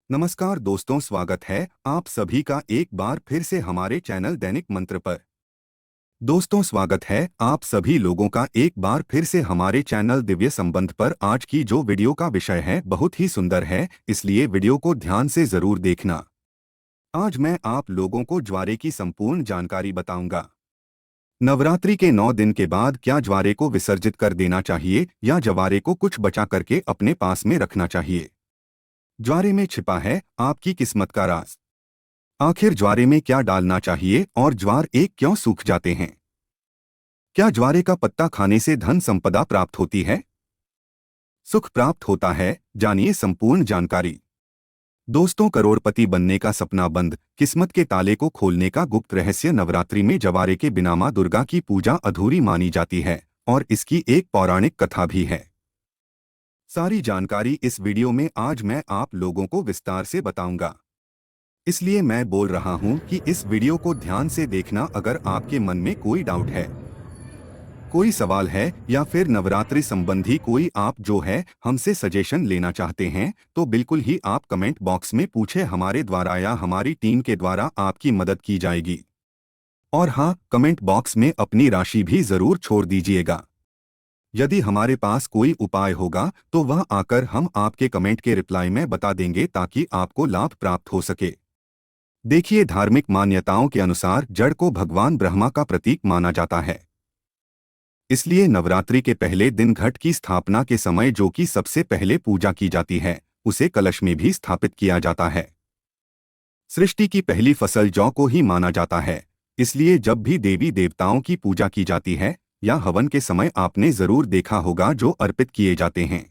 नमस्कार दोस्तों, स्वागत है आप सभी का एक बार फिर से हमारे चैनल दैनिक मंत्र पर। दोस्तों, स्वागत है आप सभी लोगों का एक बार फिर से हमारे चैनल दिव्य संबंध पर। आज की जो वीडियो का विषय है बहुत ही सुंदर है, इसलिए वीडियो को ध्यान से जरूर देखना। आज मैं आप लोगों को ज्वारे की संपूर्ण जानकारी बताऊंगा। नवरात्रि के 9 दिन के बाद क्या ज्वारे को विसर्जित कर देना चाहिए या ज्वारे को कुछ बचा करके अपने पास में रखना चाहिए। ज्वारे में छिपा है आपकी किस्मत का राज। आखिर ज्वारे में क्या डालना चाहिए और ज्वार एक क्यों सूख जाते हैं। क्या ज्वारे का पत्ता खाने से धन संपदा प्राप्त होती है, सुख प्राप्त होता है? जानिए संपूर्ण जानकारी। दोस्तों, करोड़पति बनने का सपना बंद, किस्मत के ताले को खोलने का गुप्त रहस्य। नवरात्रि में ज्वारे के बिना मां दुर्गा की पूजा अधूरी मानी जाती है और इसकी एक पौराणिक कथा भी है। सारी जानकारी इस वीडियो में आज मैं आप लोगों को विस्तार से बताऊंगा, इसलिए मैं बोल रहा हूं कि इस वीडियो को ध्यान से देखना। अगर आपके मन में कोई डाउट है, कोई सवाल है या फिर नवरात्रि संबंधी कोई आप जो है हमसे सजेशन लेना चाहते हैं, तो बिल्कुल ही आप कमेंट बॉक्स में पूछे, हमारे द्वारा या हमारी टीम के द्वारा आपकी मदद की जाएगी। और हाँ, कमेंट बॉक्स में अपनी राशि भी जरूर छोड़ दीजिएगा। यदि हमारे पास कोई उपाय होगा तो वह आकर हम आपके कमेंट के रिप्लाई में बता देंगे, ताकि आपको लाभ प्राप्त हो सके। देखिए, धार्मिक मान्यताओं के अनुसार जड़ को भगवान ब्रह्मा का प्रतीक माना जाता है। इसलिए नवरात्रि के पहले दिन घट की स्थापना के समय जो कि सबसे पहले पूजा की जाती है, उसे कलश में भी स्थापित किया जाता है। सृष्टि की पहली फसल जौ को ही माना जाता है, इसलिए जब भी देवी देवताओं की पूजा की जाती है या हवन के समय आपने जरूर देखा होगा जो अर्पित किए जाते हैं।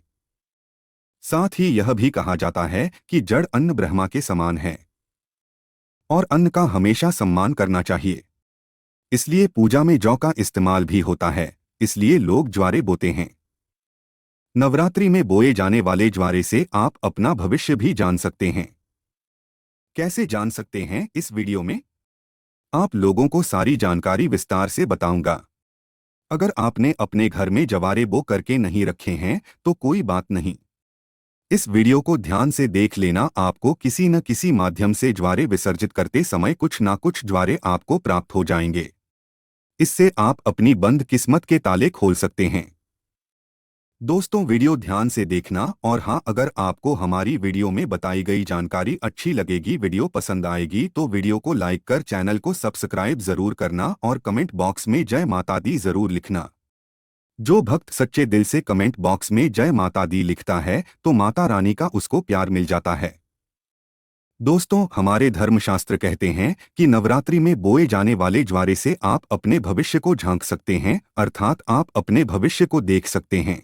साथ ही यह भी कहा जाता है कि जड़ अन्न ब्रह्मा के समान है और अन्न का हमेशा सम्मान करना चाहिए। इसलिए पूजा में जौ का इस्तेमाल भी होता है, इसलिए लोग ज्वारे बोते हैं। नवरात्रि में बोए जाने वाले ज्वारे से आप अपना भविष्य भी जान सकते हैं। कैसे जान सकते हैं, इस वीडियो में आप लोगों को सारी जानकारी विस्तार से बताऊंगा। अगर आपने अपने घर में ज्वारे बो करके नहीं रखे हैं तो कोई बात नहीं, इस वीडियो को ध्यान से देख लेना। आपको किसी न किसी माध्यम से ज्वारे विसर्जित करते समय कुछ ना कुछ ज्वारे आपको प्राप्त हो जाएंगे। इससे आप अपनी बंद किस्मत के ताले खोल सकते हैं। दोस्तों, वीडियो ध्यान से देखना। और हाँ, अगर आपको हमारी वीडियो में बताई गई जानकारी अच्छी लगेगी, वीडियो पसंद आएगी, तो वीडियो को लाइक कर चैनल को सब्सक्राइब जरूर करना और कमेंट बॉक्स में जय माता दी जरूर लिखना। जो भक्त सच्चे दिल से कमेंट बॉक्स में जय माता दी लिखता है तो माता रानी का उसको प्यार मिल जाता है। दोस्तों, हमारे धर्मशास्त्र कहते हैं कि नवरात्रि में बोए जाने वाले ज्वारे से आप अपने भविष्य को झांक सकते हैं, अर्थात आप अपने भविष्य को देख सकते हैं।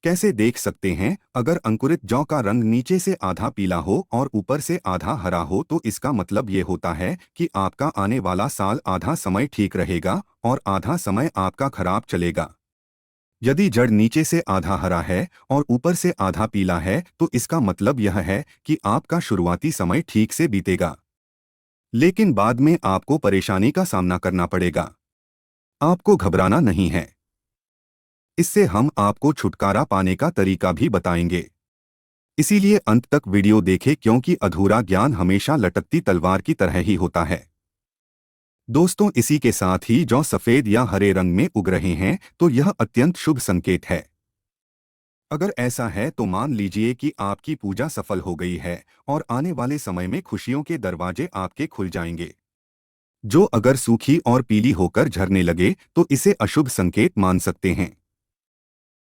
कैसे देख सकते हैं? अगर अंकुरित जौ का रंग नीचे से आधा पीला हो और ऊपर से आधा हरा हो तो इसका मतलब ये होता है कि आपका आने वाला साल आधा समय ठीक रहेगा और आधा समय आपका खराब चलेगा। यदि जड़ नीचे से आधा हरा है और ऊपर से आधा पीला है तो इसका मतलब यह है कि आपका शुरुआती समय ठीक से बीतेगा, लेकिन बाद में आपको परेशानी का सामना करना पड़ेगा। आपको घबराना नहीं है, इससे हम आपको छुटकारा पाने का तरीका भी बताएंगे। इसीलिए अंत तक वीडियो देखें, क्योंकि अधूरा ज्ञान हमेशा लटकती तलवार की तरह ही होता है। दोस्तों, इसी के साथ ही जौ सफेद या हरे रंग में उग रहे हैं तो यह अत्यंत शुभ संकेत है। अगर ऐसा है तो मान लीजिए कि आपकी पूजा सफल हो गई है और आने वाले समय में खुशियों के दरवाजे आपके खुल जाएंगे। जो अगर सूखी और पीली होकर झरने लगे तो इसे अशुभ संकेत मान सकते हैं।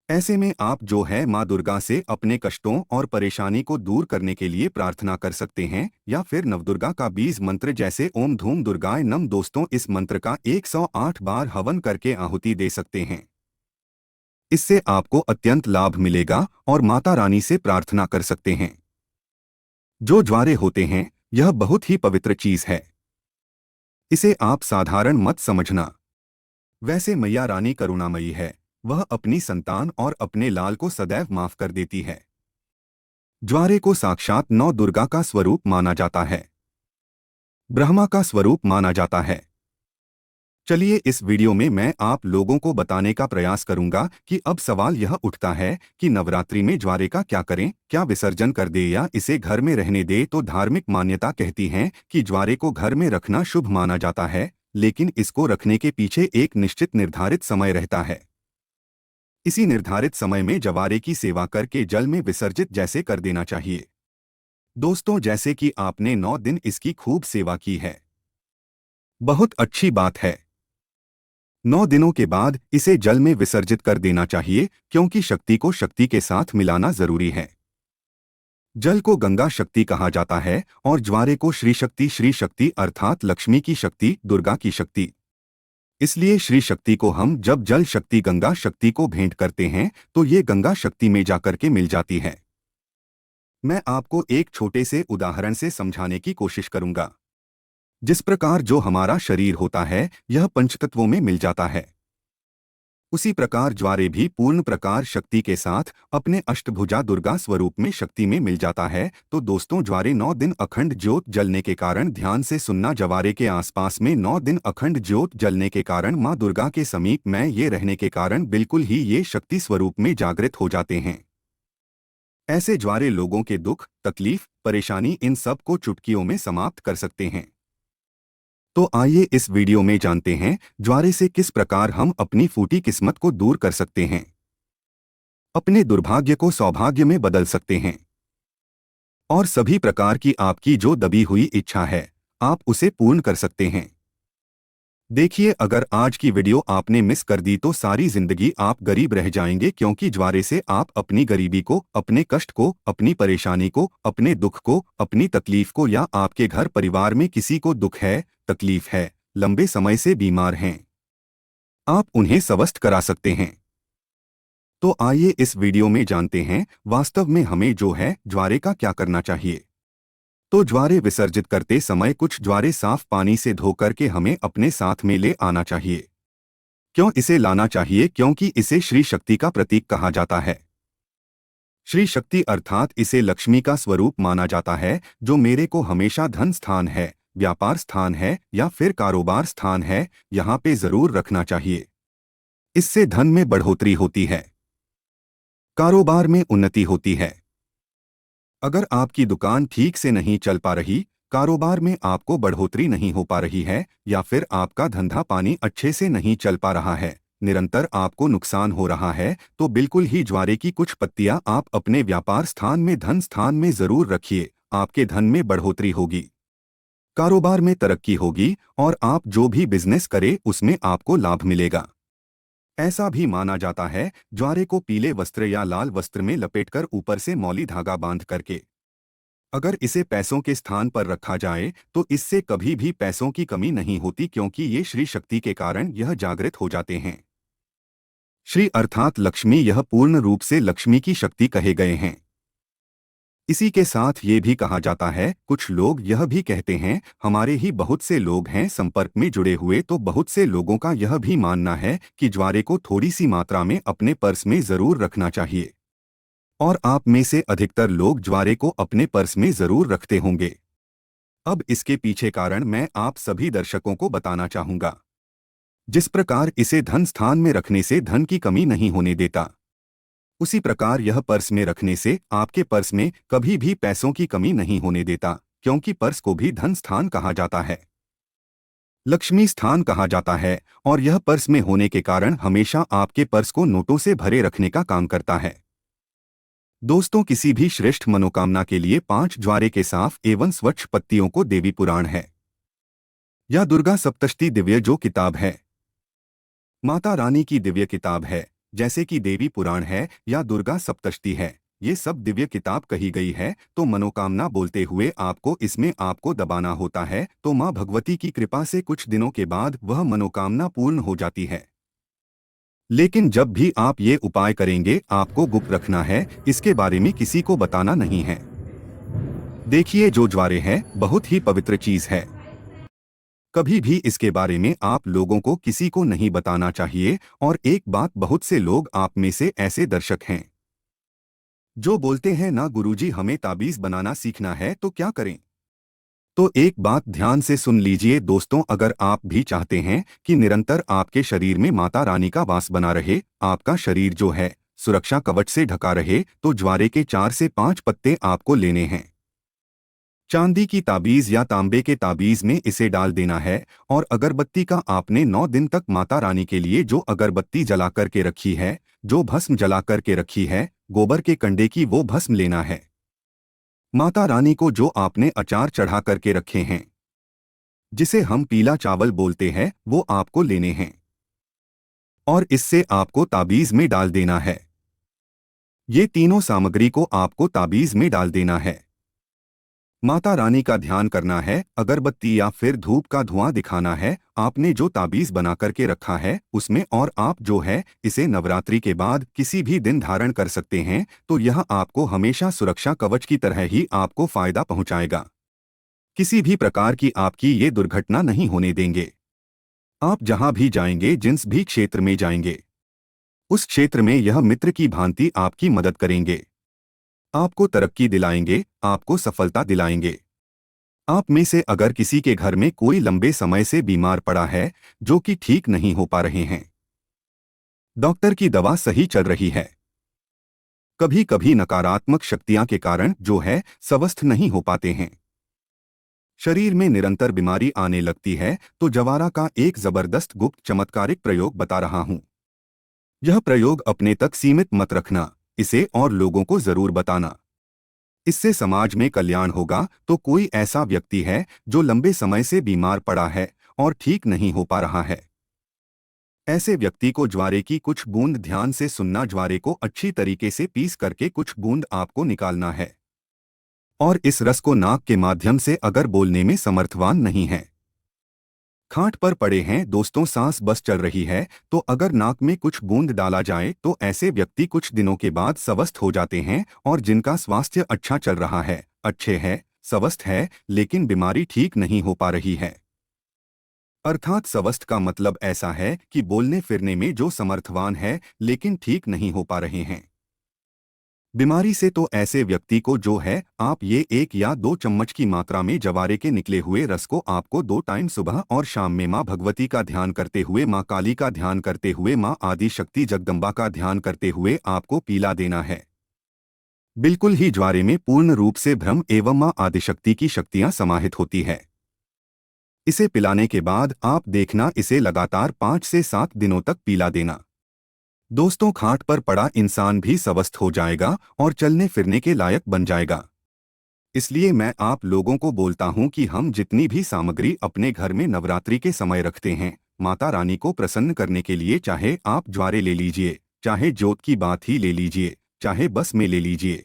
ऐसे में आप जो है माँ दुर्गा से अपने कष्टों और परेशानी को दूर करने के लिए प्रार्थना कर सकते हैं या फिर नवदुर्गा का बीज मंत्र जैसे ओम धूम दुर्गाय नम। दोस्तों, इस मंत्र का 108 बार हवन करके आहुति दे सकते हैं। इससे आपको अत्यंत लाभ मिलेगा और माता रानी से प्रार्थना कर सकते हैं। जो ज्वारे होते हैं, यह बहुत ही पवित्र चीज है, इसे आप साधारण मत समझना। वैसे मैया रानी करुणामयी है, वह अपनी संतान और अपने लाल को सदैव माफ कर देती है। ज्वारे को साक्षात नौ दुर्गा का स्वरूप माना जाता है, ब्रह्मा का स्वरूप माना जाता है। चलिए इस वीडियो में मैं आप लोगों को बताने का प्रयास करूंगा कि अब सवाल यह उठता है कि नवरात्रि में ज्वारे का क्या करें, क्या विसर्जन कर दे या इसे घर में रहने दे। तो धार्मिक मान्यता कहती है कि ज्वारे को घर में रखना शुभ माना जाता है, लेकिन इसको रखने के पीछे एक निश्चित निर्धारित समय रहता है। इसी निर्धारित समय में ज्वारे की सेवा करके जल में विसर्जित जैसे कर देना चाहिए। दोस्तों, जैसे कि आपने 9 दिन इसकी खूब सेवा की है, बहुत अच्छी बात है। 9 दिनों के बाद इसे जल में विसर्जित कर देना चाहिए, क्योंकि शक्ति को शक्ति के साथ मिलाना जरूरी है। जल को गंगा शक्ति कहा जाता है और ज्वारे को श्री शक्ति अर्थात लक्ष्मी की शक्ति, दुर्गा की शक्ति। इसलिए श्री शक्ति को हम जब जल शक्ति गंगा शक्ति को भेंट करते हैं तो ये गंगा शक्ति में जाकर के मिल जाती है। मैं आपको एक छोटे से उदाहरण से समझाने की कोशिश करूंगा। जिस प्रकार जो हमारा शरीर होता है यह पंचतत्वों में मिल जाता है, उसी प्रकार ज्वारे भी पूर्ण प्रकार शक्ति के साथ अपने अष्टभुजा दुर्गा स्वरूप में शक्ति में मिल जाता है। तो दोस्तों, ज्वारे 9 दिन अखंड ज्योत जलने के कारण, ध्यान से सुनना, ज्वारे के आसपास में 9 दिन अखंड ज्योत जलने के कारण माँ दुर्गा के समीप में ये रहने के कारण बिल्कुल ही ये शक्ति स्वरूप में जागृत हो जाते हैं। ऐसे ज्वारे लोगों के दुख, तकलीफ, परेशानी इन सब को चुटकियों में समाप्त कर सकते हैं। तो आइए इस वीडियो में जानते हैं ज्वारे से किस प्रकार हम अपनी फूटी किस्मत को दूर कर सकते हैं, अपने दुर्भाग्य को सौभाग्य में बदल सकते हैं और सभी प्रकार की आपकी जो दबी हुई इच्छा है आप उसे पूर्ण कर सकते हैं। देखिए, अगर आज की वीडियो आपने मिस कर दी तो सारी जिंदगी आप गरीब रह जाएंगे, क्योंकि ज्वारे से आप अपनी गरीबी को, अपने कष्ट को, अपनी परेशानी को, अपने दुख को, अपनी तकलीफ को, या आपके घर परिवार में किसी को दुख है, तकलीफ है, लंबे समय से बीमार हैं, आप उन्हें स्वस्थ करा सकते हैं। तो आइए इस वीडियो में जानते हैं वास्तव में हमें जो है ज्वारे का क्या करना चाहिए। तो ज्वारे विसर्जित करते समय कुछ ज्वारे साफ पानी से धोकर के हमें अपने साथ में ले आना चाहिए। क्यों इसे लाना चाहिए? क्योंकि इसे श्री शक्ति का प्रतीक कहा जाता है। श्री शक्ति अर्थात इसे लक्ष्मी का स्वरूप माना जाता है, जो मेरे को हमेशा धन स्थान है, व्यापार स्थान है या फिर कारोबार स्थान है, यहाँ पे जरूर रखना चाहिए। इससे धन में बढ़ोतरी होती है, कारोबार में उन्नति होती है। अगर आपकी दुकान ठीक से नहीं चल पा रही, कारोबार में आपको बढ़ोतरी नहीं हो पा रही है, या फिर आपका धंधा पानी अच्छे से नहीं चल पा रहा है, निरंतर आपको नुकसान हो रहा है, तो बिल्कुल ही ज्वारे की कुछ पत्तियां आप अपने व्यापार स्थान में, धन स्थान में जरूर रखिए। आपके धन में बढ़ोतरी होगी, कारोबार में तरक्की होगी और आप जो भी बिजनेस करें उसमें आपको लाभ मिलेगा। ऐसा भी माना जाता है ज्वारे को पीले वस्त्र या लाल वस्त्र में लपेटकर ऊपर से मौली धागा बांध करके अगर इसे पैसों के स्थान पर रखा जाए तो इससे कभी भी पैसों की कमी नहीं होती, क्योंकि ये श्री शक्ति के कारण यह जागृत हो जाते हैं। श्री अर्थात लक्ष्मी, यह पूर्ण रूप से लक्ष्मी की शक्ति कहे गए हैं। इसी के साथ ये भी कहा जाता है, कुछ लोग यह भी कहते हैं, हमारे ही बहुत से लोग हैं संपर्क में जुड़े हुए, तो बहुत से लोगों का यह भी मानना है कि ज्वारे को थोड़ी सी मात्रा में अपने पर्स में जरूर रखना चाहिए। और आप में से अधिकतर लोग ज्वारे को अपने पर्स में जरूर रखते होंगे। अब इसके पीछे कारण मैं आप सभी दर्शकों को बताना चाहूंगा। जिस प्रकार इसे धन स्थान में रखने से धन की कमी नहीं होने देता, उसी प्रकार यह पर्स में रखने से आपके पर्स में कभी भी पैसों की कमी नहीं होने देता, क्योंकि पर्स को भी धन स्थान कहा जाता है, लक्ष्मी स्थान कहा जाता है, और यह पर्स में होने के कारण हमेशा आपके पर्स को नोटों से भरे रखने का काम करता है। दोस्तों, किसी भी श्रेष्ठ मनोकामना के लिए 5 ज्वारे के साफ एवं स्वच्छ पत्तियों को देवी पुराण है या दुर्गा सप्तशती दिव्य जो किताब है, माता रानी की दिव्य किताब है, जैसे कि देवी पुराण है या दुर्गा सप्तशती है, ये सब दिव्य किताब कही गई है, तो मनोकामना बोलते हुए आपको इसमें आपको दबाना होता है, तो माँ भगवती की कृपा से कुछ दिनों के बाद वह मनोकामना पूर्ण हो जाती है। लेकिन जब भी आप ये उपाय करेंगे आपको गुप्त रखना है, इसके बारे में किसी को बताना नहीं है। देखिए, जो ज्वारे है बहुत ही पवित्र चीज है, कभी भी इसके बारे में आप लोगों को किसी को नहीं बताना चाहिए। और एक बात, बहुत से लोग आप में से ऐसे दर्शक हैं जो बोलते हैं, ना गुरुजी हमें ताबीज बनाना सीखना है तो क्या करें? तो एक बात ध्यान से सुन लीजिए दोस्तों, अगर आप भी चाहते हैं कि निरंतर आपके शरीर में माता रानी का वास बना रहे, आपका शरीर जो है सुरक्षा कवच से ढका रहे, तो ज्वारे के 4 से 5 पत्ते आपको लेने हैं। चांदी की ताबीज या तांबे के ताबीज में इसे डाल देना है और अगरबत्ती का आपने 9 दिन तक माता रानी के लिए जो अगरबत्ती जला करके रखी है, जो भस्म जला करके रखी है, गोबर के कंडे की वो भस्म लेना है। माता रानी को जो आपने अचार चढ़ा करके रखे हैं, जिसे हम पीला चावल बोलते हैं, वो आपको लेने हैं और इससे आपको ताबीज में डाल देना है। ये तीनों सामग्री को आपको ताबीज में डाल देना है। माता रानी का ध्यान करना है, अगरबत्ती या फिर धूप का धुआं दिखाना है आपने जो ताबीज बना करके रखा है उसमें, और आप जो है इसे नवरात्रि के बाद किसी भी दिन धारण कर सकते हैं, तो यह आपको हमेशा सुरक्षा कवच की तरह ही आपको फायदा पहुंचाएगा। किसी भी प्रकार की आपकी ये दुर्घटना नहीं होने देंगे। आप जहां भी जाएंगे, जिस भी क्षेत्र में जाएंगे, उस क्षेत्र में यह मित्र की भांति आपकी मदद करेंगे, आपको तरक्की दिलाएंगे, आपको सफलता दिलाएंगे। आप में से अगर किसी के घर में कोई लंबे समय से बीमार पड़ा है, जो कि ठीक नहीं हो पा रहे हैं, डॉक्टर की दवा सही चल रही है, कभी कभी नकारात्मक शक्तियां के कारण जो है स्वस्थ नहीं हो पाते हैं, शरीर में निरंतर बीमारी आने लगती है, तो जवारा का एक जबरदस्त गुप्त चमत्कारिक प्रयोग बता रहा हूं। यह प्रयोग अपने तक सीमित मत रखना, इसे और लोगों को जरूर बताना। इससे समाज में कल्याण होगा। तो कोई ऐसा व्यक्ति है जो लंबे समय से बीमार पड़ा है और ठीक नहीं हो पा रहा है, ऐसे व्यक्ति को ज्वारे की कुछ बूंद, ध्यान से सुनना, ज्वारे को अच्छी तरीके से पीस करके कुछ बूंद आपको निकालना है और इस रस को नाक के माध्यम से, अगर बोलने में समर्थवान नहीं है, खाट पर पड़े हैं दोस्तों, सांस बस चल रही है, तो अगर नाक में कुछ बूंद डाला जाए तो ऐसे व्यक्ति कुछ दिनों के बाद स्वस्थ हो जाते हैं। और जिनका स्वास्थ्य अच्छा चल रहा है, अच्छे है, स्वस्थ है, लेकिन बीमारी ठीक नहीं हो पा रही है, अर्थात स्वस्थ का मतलब ऐसा है कि बोलने फिरने में जो समर्थवान है लेकिन ठीक नहीं हो पा रहे हैं बीमारी से, तो ऐसे व्यक्ति को जो है आप ये 1 या 2 चम्मच की मात्रा में जवारे के निकले हुए रस को आपको 2 टाइम सुबह और शाम में माँ भगवती का ध्यान करते हुए, माँ काली का ध्यान करते हुए, माँ आदि शक्ति जगदम्बा का ध्यान करते हुए आपको पीला देना है। बिल्कुल ही ज्वारे में पूर्ण रूप से ब्रह्म एवं माँ आदिशक्ति की शक्तियां समाहित होती है। इसे पिलाने के बाद आप देखना, इसे लगातार 5 से 7 दिनों तक पीला देना। दोस्तों, खाट पर पड़ा इंसान भी स्वस्थ हो जाएगा और चलने फिरने के लायक बन जाएगा। इसलिए मैं आप लोगों को बोलता हूं कि हम जितनी भी सामग्री अपने घर में नवरात्रि के समय रखते हैं, माता रानी को प्रसन्न करने के लिए, चाहे आप ज्वारे ले लीजिए, चाहे जोत की बात ही ले लीजिए, चाहे बस में ले लीजिए,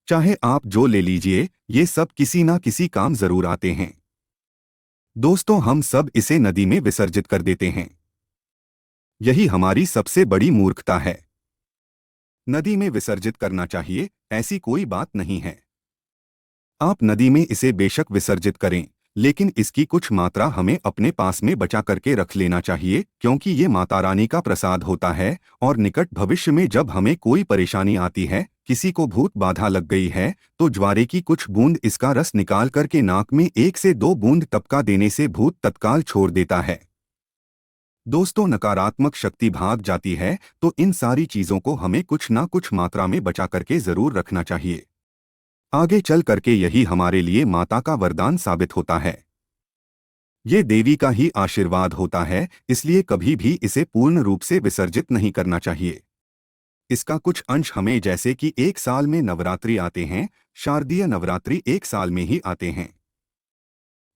चाहे आप जो ले लीजिए, ये सब किसी ना किसी काम जरूर आते हैं। दोस्तों, हम सब इसे नदी में विसर्जित कर देते हैं। यही हमारी सबसे बड़ी मूर्खता है। नदी में विसर्जित करना चाहिए, ऐसी कोई बात नहीं है। आप नदी में इसे बेशक विसर्जित करें, लेकिन इसकी कुछ मात्रा हमें अपने पास में बचा करके रख लेना चाहिए, क्योंकि ये माता रानी का प्रसाद होता है और निकट भविष्य में जब हमें कोई परेशानी आती है, किसी को भूत बाधा लग गई है, तो ज्वारे की कुछ बूंद इसका रस निकाल करके नाक में 1 से 2 बूंद टपका देने से भूत तत्काल छोड़ देता है। दोस्तों, नकारात्मक शक्ति भाग जाती है, तो इन सारी चीजों को हमें कुछ ना कुछ मात्रा में बचा करके जरूर रखना चाहिए। आगे चल करके यही हमारे लिए माता का वरदान साबित होता है। ये देवी का ही आशीर्वाद होता है, इसलिए कभी भी इसे पूर्ण रूप से विसर्जित नहीं करना चाहिए। इसका कुछ अंश हमें, जैसे कि 1 साल में नवरात्रि आते हैं, शारदीय नवरात्रि 1 साल में ही आते हैं।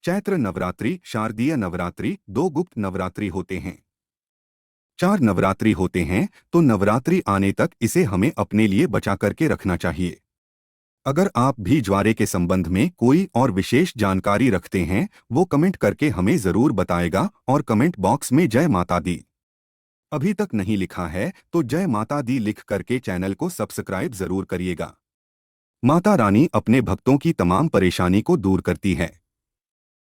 चैत्र नवरात्रि, शारदीय नवरात्रि, 2 गुप्त नवरात्रि होते हैं, 4 नवरात्रि होते हैं, तो नवरात्रि आने तक इसे हमें अपने लिए बचा करके रखना चाहिए। अगर आप भी ज्वारे के संबंध में कोई और विशेष जानकारी रखते हैं, वो कमेंट करके हमें जरूर बताएगा और कमेंट बॉक्स में जय माता दी अभी तक नहीं लिखा है तो जय माता दी लिख करके चैनल को सब्सक्राइब जरूर करिएगा। माता रानी अपने भक्तों की तमाम परेशानी को दूर करती है।